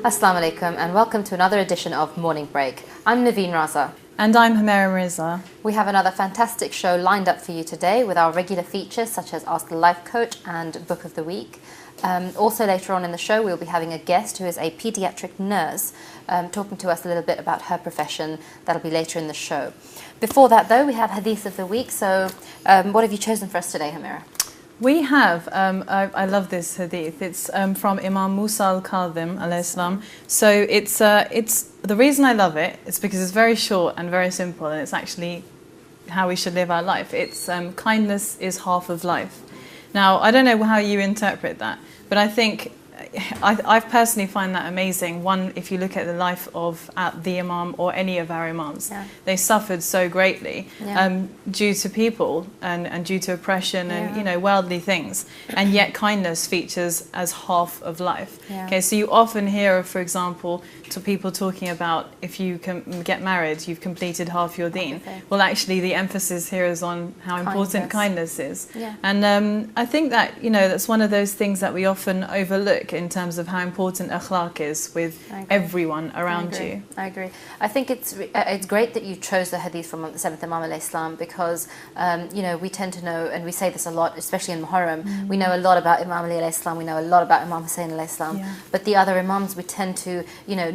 Assalamu alaikum and welcome to another edition of Morning Break. I'm Naveen Raza. And I'm Humera Mirza. We have another fantastic show lined up for you today with our regular features such as Ask the Life Coach and Book of the Week. Also later on in the show we'll be having a guest who is a pediatric nurse talking to us a little bit about her profession. That'll be later in the show. Before that though, we have Hadith of the Week. So what have you chosen for us today, Humera? We have, I love this hadith, it's from Imam Musa al-Kadhim alayhi salam. So it's the reason I love it is because it's very short and very simple, and it's actually how we should live our life. It's kindness is half of life. Now, I don't know how you interpret that, but I think I personally find that amazing. One, if you look at the life of the Imam or any of our Imams, they suffered so greatly due to people and due to oppression and worldly things, and yet kindness features as half of life. Okay, so you often hear, for example, to people talking about if you can get married, you've completed half your deen. Well, actually, the emphasis here is on how important kindness is, and I think that that's one of those things that we often overlook in terms of how important akhlaq is with everyone around you. I agree. I think it's great that you chose the hadith from the 7th Imam alayhi salam because we tend to know, and we say this a lot, especially in Muharram, we know a lot about Imam Ali alayhi salam, we know a lot about Imam Hussein alayhi salam, but the other Imams we tend to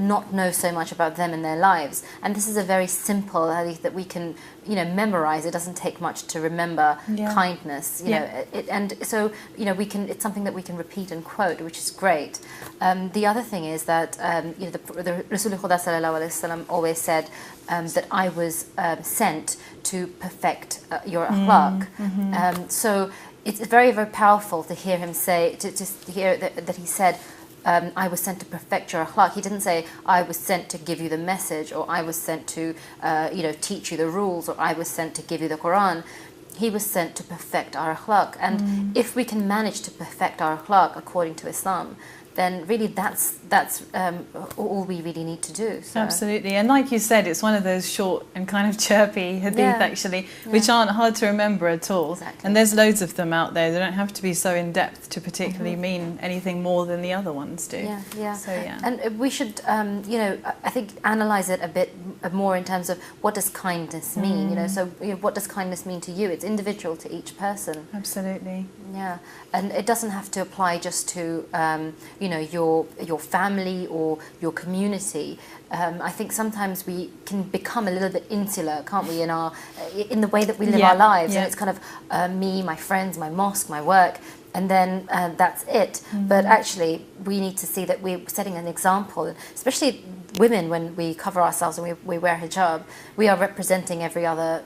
not know so much about them and their lives. And this is a very simple hadith that we can memorize. It doesn't take much to remember kindness, and so we can. It's something that we can repeat and quote, which is great. The other thing is that the Rasulullah always said that I was sent to perfect your akhlaq. So it's very, very powerful to hear him say, to hear that he said, I was sent to perfect your akhlaq. He didn't say, I was sent to give you the message, or I was sent to teach you the rules, or I was sent to give you the Quran. He was sent to perfect our akhlaq. And if we can manage to perfect our akhlaq according to Islam, then really that's all we really need to do. So. Absolutely. And like you said, it's one of those short and kind of chirpy hadith actually, which aren't hard to remember at all. Exactly. And there's loads of them out there. They don't have to be so in-depth to particularly mean anything more than the other ones do. So, and we should, I think, analyse it a bit more in terms of what does kindness mean, So what does kindness mean to you? It's individual to each person. Absolutely. Yeah. And it doesn't have to apply just to, your family or your community. I think sometimes we can become a little bit insular, can't we, in the way that we live our lives. And it's kind of me, my friends, my mosque, my work, and then that's it. But actually, we need to see that we're setting an example, especially women. When we cover ourselves and we wear hijab, we are representing every other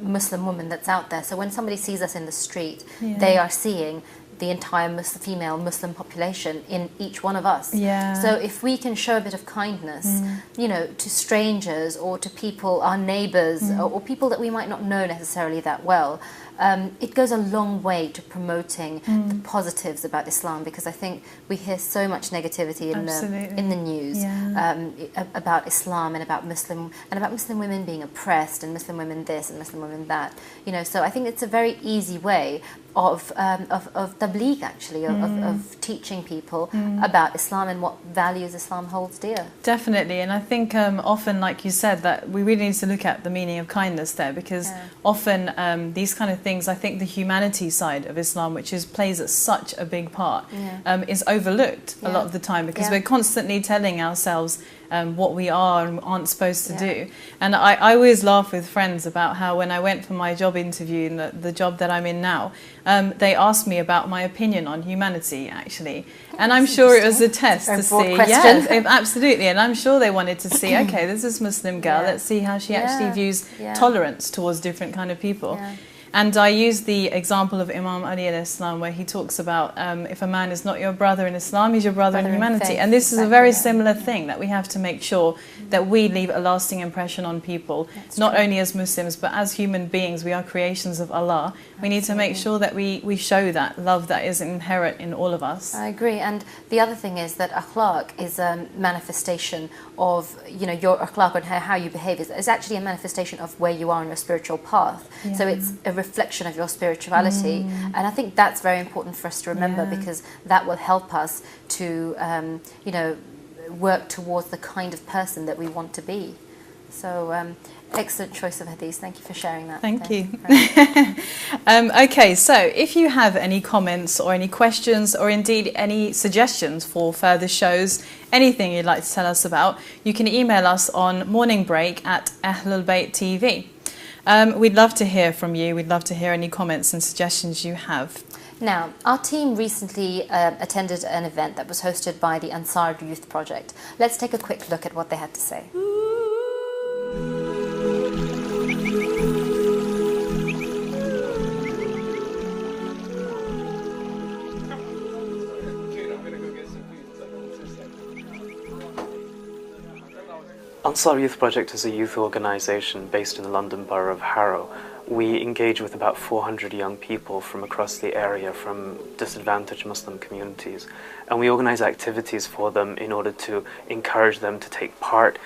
Muslim woman that's out there. So when somebody sees us in the street, they are seeing the entire female Muslim population in each one of us. So if we can show a bit of kindness, to strangers or to people, our neighbours, or people that we might not know necessarily that well, it goes a long way to promoting the positives about Islam, because I think we hear so much negativity in the news about Islam and about Muslim women being oppressed, and Muslim women this and Muslim women that. So I think it's a very easy way of tabligh, actually, of teaching people about Islam and what values Islam holds dear. Definitely. And I think often, like you said, that we really need to look at the meaning of kindness there, because often these kind of things, I think the humanity side of Islam, which plays such a big part, is overlooked a lot of the time, because we're constantly telling ourselves what we are and aren't supposed to do. And I always laugh with friends about how when I went for my job interview in the job that I'm in now, they asked me about my opinion on humanity, actually. And I'm sure it was a test to see. Absolutely. And I'm sure they wanted to see, okay, this is Muslim girl, let's see how she actually views tolerance towards different kind of people. And I use the example of Imam Ali alayhi salam, where he talks about if a man is not your brother in Islam, he's your brother in humanity. And this is a very similar thing, that we have to make sure that we leave a lasting impression on people, not only as Muslims, but as human beings. We are creations of Allah. We need to make sure that we show that love that is inherent in all of us. I agree. And the other thing is that akhlaq is a manifestation of, your akhlaq and how you behave is actually a manifestation of where you are on your spiritual path. So it's a reflection of your spirituality. And I think that's very important for us to remember, because that will help us to, work towards the kind of person that we want to be. So excellent choice of hadith. Thank you for sharing that. Thank you. Okay, so if you have any comments or any questions or indeed any suggestions for further shows, anything you'd like to tell us about, you can email us on morningbreak@Ahlulbayt TV. We'd love to hear from you. We'd love to hear any comments and suggestions you have. Now, our team recently attended an event that was hosted by the Ansar Youth Project. Let's take a quick look at what they had to say. Ansar Youth Project is a youth organisation based in the London Borough of Harrow. We engage with about 400 young people from across the area, from disadvantaged Muslim communities, and we organise activities for them in order to encourage them to take part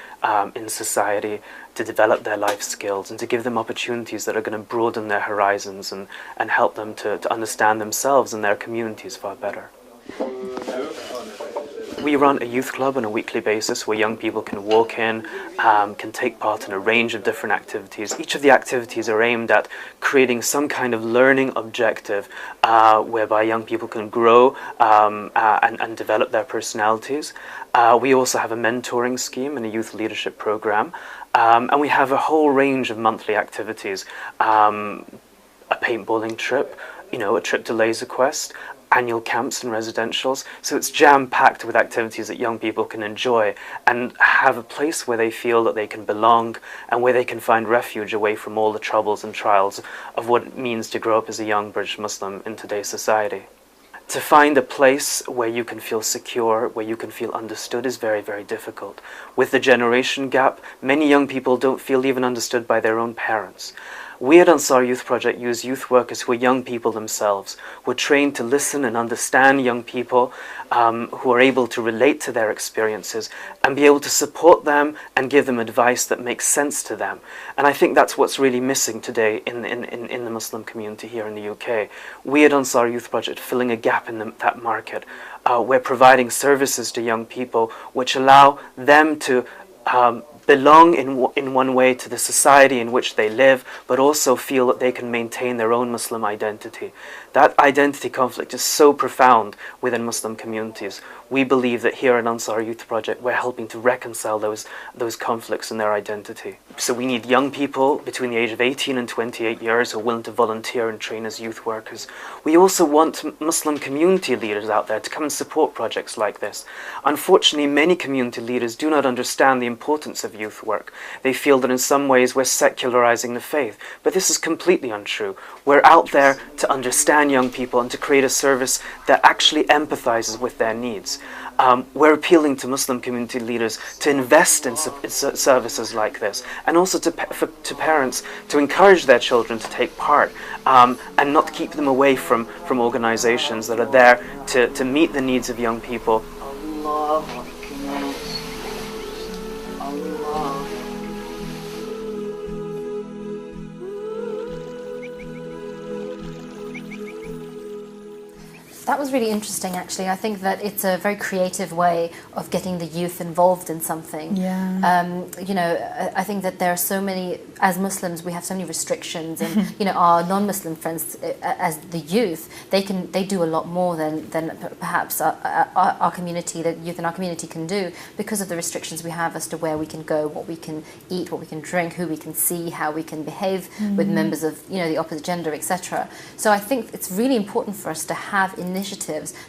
in society, to develop their life skills, and to give them opportunities that are going to broaden their horizons and help them to understand themselves and their communities far better. We run a youth club on a weekly basis where young people can walk in, can take part in a range of different activities. Each of the activities are aimed at creating some kind of learning objective whereby young people can grow and develop their personalities. We also have a mentoring scheme and a youth leadership program. And we have a whole range of monthly activities. A paintballing trip, a trip to Laser Quest, annual camps and residentials. So it's jam-packed with activities that young people can enjoy and have a place where they feel that they can belong and where they can find refuge away from all the troubles and trials of what it means to grow up as a young British Muslim in today's society. To find a place where you can feel secure, where you can feel understood is very, very difficult. With the generation gap, many young people don't feel even understood by their own parents. We at Ansar Youth Project use youth workers who are young people themselves. We're trained to listen and understand young people who are able to relate to their experiences and be able to support them and give them advice that makes sense to them. And I think that's what's really missing today in the Muslim community here in the UK. We at Ansar Youth Project are filling a gap in that market. We're providing services to young people which allow them to belong in one way to the society in which they live, but also feel that they can maintain their own Muslim identity. That identity conflict is so profound within Muslim communities. We believe that here at Ansar Youth Project we're helping to reconcile those conflicts in their identity. So we need young people between the age of 18 and 28 years who are willing to volunteer and train as youth workers. We also want Muslim community leaders out there to come and support projects like this. Unfortunately, many community leaders do not understand the importance of youth work. They feel that in some ways we're secularizing the faith, but this is completely untrue. We're out there to understand young people and to create a service that actually empathizes with their needs. We're appealing to Muslim community leaders to invest in services like this, and also to parents to encourage their children to take part and not keep them away from organizations that are there to meet the needs of young people. That was really interesting, actually. I think that it's a very creative way of getting the youth involved in something. Yeah. I think that there are so many, as Muslims, we have so many restrictions, and our non-Muslim friends, as the youth, they do a lot more than perhaps our community, the youth in our community can do, because of the restrictions we have as to where we can go, what we can eat, what we can drink, who we can see, how we can behave with members of the opposite gender, etc. So I think it's really important for us to have initiatives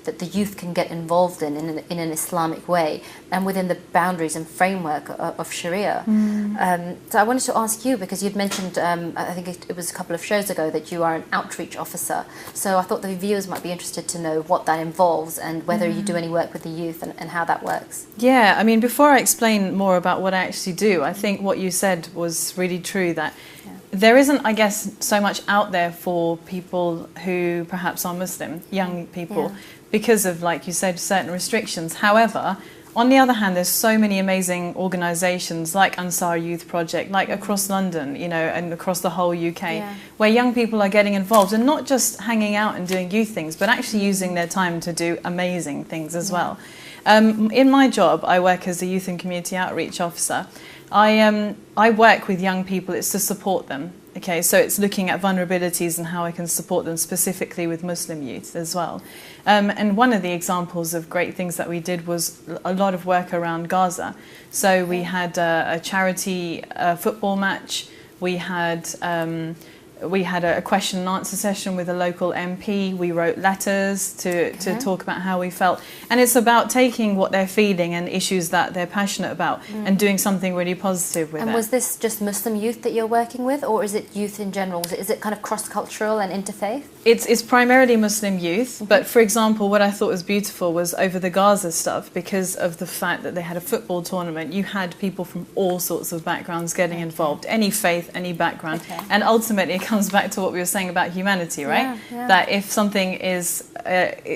that the youth can get involved in an Islamic way and within the boundaries and framework of Sharia. So I wanted to ask you, because you'd mentioned, I think it was a couple of shows ago, that you are an outreach officer. So I thought the viewers might be interested to know what that involves and whether you do any work with the youth and how that works. Yeah, I mean, before I explain more about what I actually do, I think what you said was really true, that there isn't, I guess, so much out there for people who perhaps are Muslim, young people, because of, like you said, certain restrictions. However, on the other hand, there's so many amazing organisations like Ansar Youth Project, like across London, you know, and across the whole UK, where young people are getting involved and not just hanging out and doing youth things, but actually using their time to do amazing things as well. In my job, I work as a youth and community outreach officer. I work with young people. It's to support them. Okay, so it's looking at vulnerabilities and how I can support them specifically with Muslim youth as well. And one of the examples of great things that we did was a lot of work around Gaza. So we had a charity football match. We had a question and answer session with a local MP. We wrote letters to talk about how we felt. And it's about taking what they're feeling and issues that they're passionate about and doing something really positive with it. And was this just Muslim youth that you're working with, or is it youth in general? Is it kind of cross-cultural and interfaith? It's primarily Muslim youth, but for example, what I thought was beautiful was over the Gaza stuff, because of the fact that they had a football tournament, you had people from all sorts of backgrounds getting involved, any faith, any background. And ultimately it comes back to what we were saying about humanity, right? That if something is,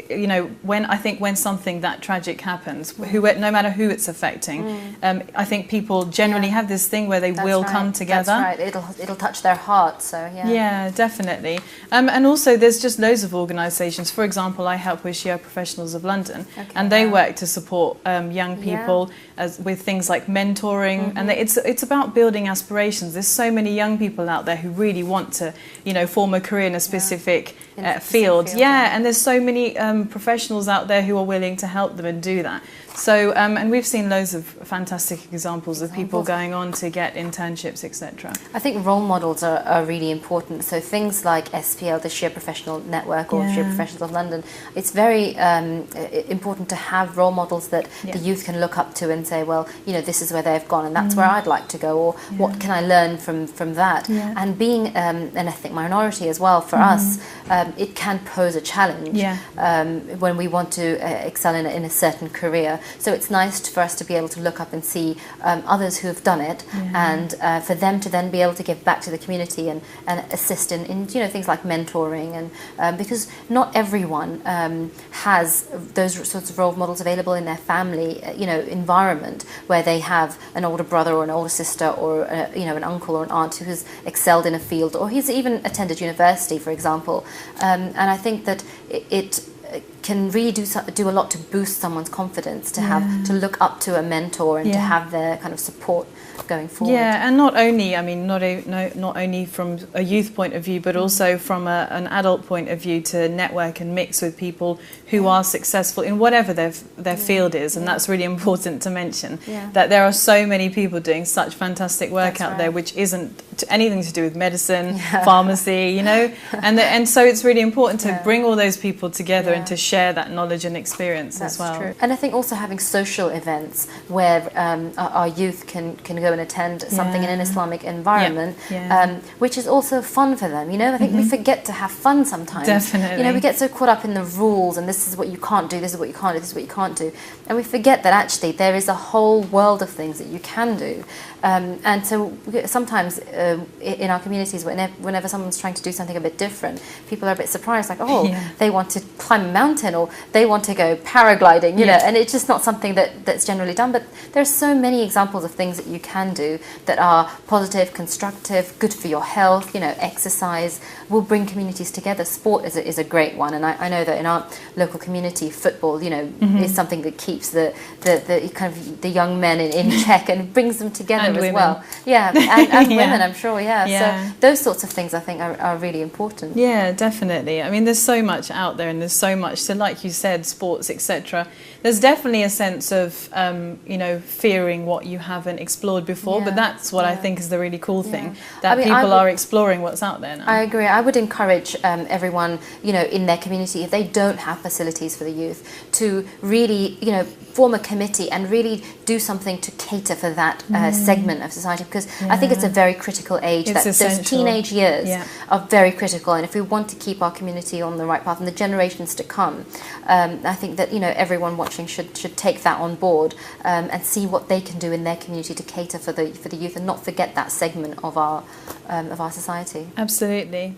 you know, when something that tragic happens, no matter who it's affecting, I think people generally have this thing where they will come together. That's right. It'll touch their heart. So yeah, definitely. And also there's just loads of organisations. For example, I help with Shia Professionals of London, and they work to support young people with things like mentoring, and it's about building aspirations. There's so many young people out there who really want to, you know, form a career in a specific field. And there's so many professionals out there who are willing to help them and do that. So, and we've seen loads of fantastic examples of people going on to get internships, etc. I think role models are really important. So things like SPL, the Shia Professional Network, or Shia Professionals of London, it's very important to have role models that the youth can look up to and say, well, you know, this is where they've gone and that's where I'd like to go, or what can I learn from that? And being an ethnic minority as well, for us, it can pose a challenge when we want to excel in a certain career. So it's nice for us to be able to look up and see others who have done it, and for them to then be able to give back to the community and assist in you know, things like mentoring, and because not everyone has those sorts of role models available in their family, you know, environment, where they have an older brother or an older sister, or you know, an uncle or an aunt who has excelled in a field, or he's even attended university, for example. And I think that it can really do a lot to boost someone's confidence, to have to look up to a mentor and to have their kind of support going forward. Yeah, and not only, I mean, not only from a youth point of view, but also from an adult point of view, to network and mix with people who are successful in whatever their field is. And that's really important to mention, that there are so many people doing such fantastic work out there, which isn't anything to do with medicine, pharmacy, you know, and so it's really important to bring all those people together and to share that knowledge and experience as well. True. And I think also having social events where our youth can go and attend something in an Islamic environment, which is also fun for them. You know, I think we forget to have fun sometimes. Definitely. You know, we get so caught up in the rules, and this is what you can't do, this is what you can't do, this is what you can't do, and we forget that actually there is a whole world of things that you can do. And so sometimes in our communities, whenever someone's trying to do something a bit different, people are a bit surprised, like, they want to climb a mountain, or they want to go paragliding, you know, and it's just not something that's generally done. But there's so many examples of things that you can do that are positive, constructive, good for your health. You know, exercise will bring communities together. Sport is a great one, and I know that in our local community, football, you know, is something that keeps the kind of the young men in check and brings them together as women. Well. Yeah, and women, I'm sure. So those sorts of things I think are really important. Yeah, definitely. I mean, there's so much out there, and there's so much. So, like you said, sports, etc. There's definitely a sense of you know, fearing what you haven't explored before, but that's what I think is the really cool thing, that people are exploring what's out there now. I agree. I would encourage everyone, you know, in their community, if they don't have facilities for the youth, to really, you know, form a committee and really do something to cater for that segment of society, because I think it's a very critical age. It's essential. Those teenage years are very critical, and if we want to keep our community on the right path and the generations to come, I think that, you know, everyone watching should take that on board, and see what they can do in their community to cater for the youth, and not forget that segment of our society. Absolutely.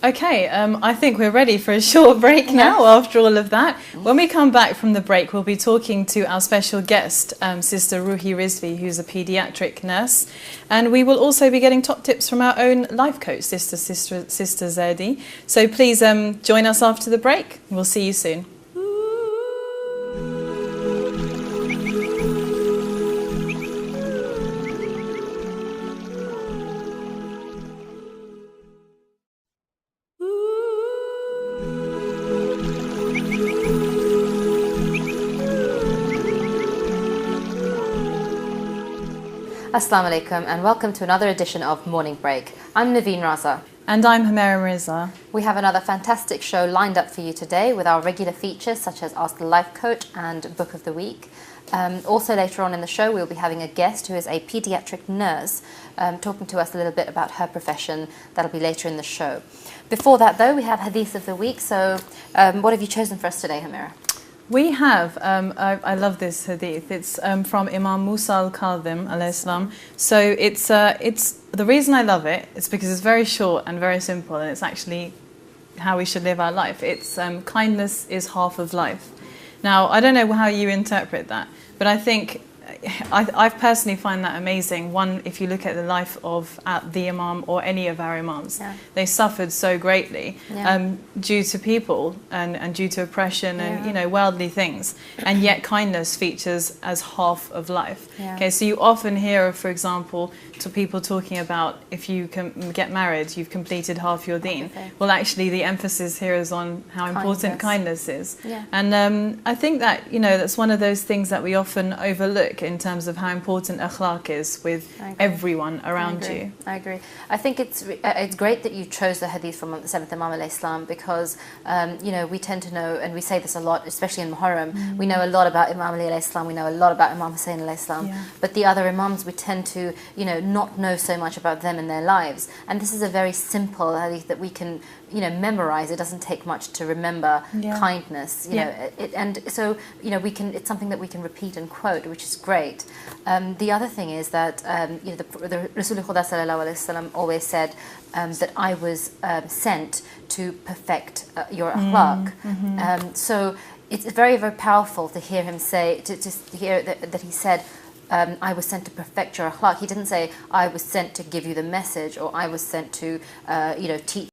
Okay, I think we're ready for a short break now after all of that. When we come back from the break, we'll be talking to our special guest, Sister Ruhi Rizvi, who's a pediatric nurse. And we will also be getting top tips from our own life coach, Sister Zerdi. So please join us after the break. We'll see you soon. Assalamu alaikum and welcome to another edition of Morning Break. I'm Naveen Raza. And I'm Humera Mirza. We have another fantastic show lined up for you today with our regular features such as Ask the Life Coach and Book of the Week. Also later on in the show we'll be having a guest who is a pediatric nurse talking to us a little bit about her profession. That'll be later in the show. Before that though, we have Hadith of the Week. So what have you chosen for us today, Humera? We have, I love this hadith, it's from Imam Musa al-Kadhim alayhi salam. So it's the reason I love it is because it's very short and very simple, and it's actually how we should live our life. It's kindness is half of life. Now, I don't know how you interpret that, but I think I personally find that amazing. One, if you look at the life of the Imam or any of our Imams, they suffered so greatly due to people and due to oppression and worldly things, and yet kindness features as half of life. Okay, so you often hear, for example, to people talking about if you can get married, you've completed half your deen. Well, actually, the emphasis here is on how important kindness is, and I think that that's one of those things that we often overlook in terms of how important akhlaq is with everyone around you. I agree. I think it's great that you chose the hadith from the 7th Imam alayhi salam because we tend to know, and we say this a lot, especially in Muharram, we know a lot about Imam Ali alayhi salam, we know a lot about Imam Hussein alayhi salam, but the other Imams we tend to not know so much about them and their lives. And this is a very simple hadith that we can memorize. It doesn't take much to remember kindness, and so it's something that we can repeat and quote, which is great. The other thing is that the Rasul always said that I was sent to perfect your akhlaq. So it's very, very powerful to hear him say, to hear that he said, I was sent to perfect your akhlaq. He didn't say I was sent to give you the message, or I was sent to teach